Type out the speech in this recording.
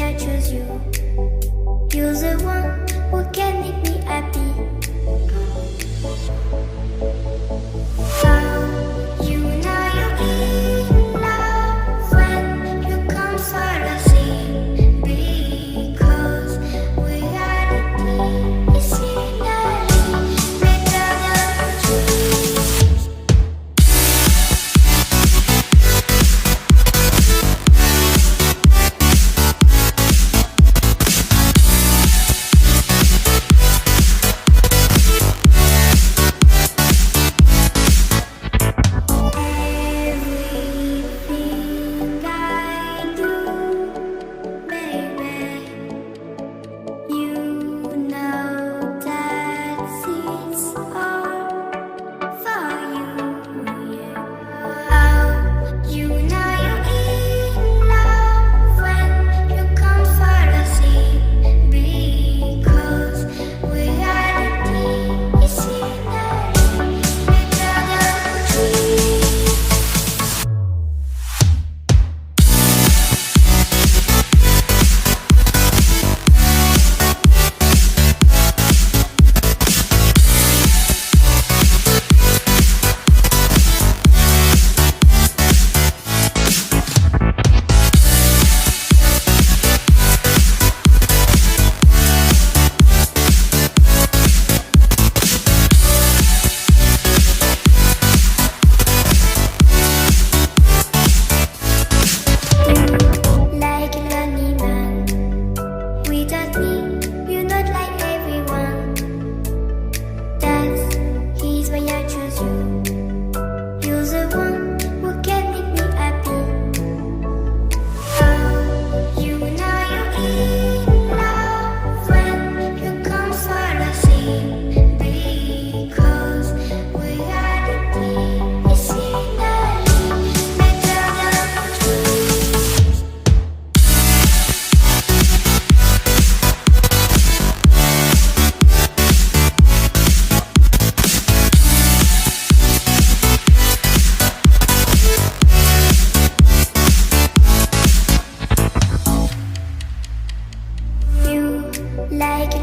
I choose you. You're the one who can make me happy. How you know you're in love when you come for the sea? Because reality is finally better than dreams. Everything I do, baby, you know that it's all for you. Yeah. How you know you're in love when you come for the sea? Because reality is finally better than dreams. Like a lonely man, without me, you're not like everyone. That is why I choose you. You're the one who can make me happy. How you know you're in love when you come for the sea? Because reality is finally better than dreams. You like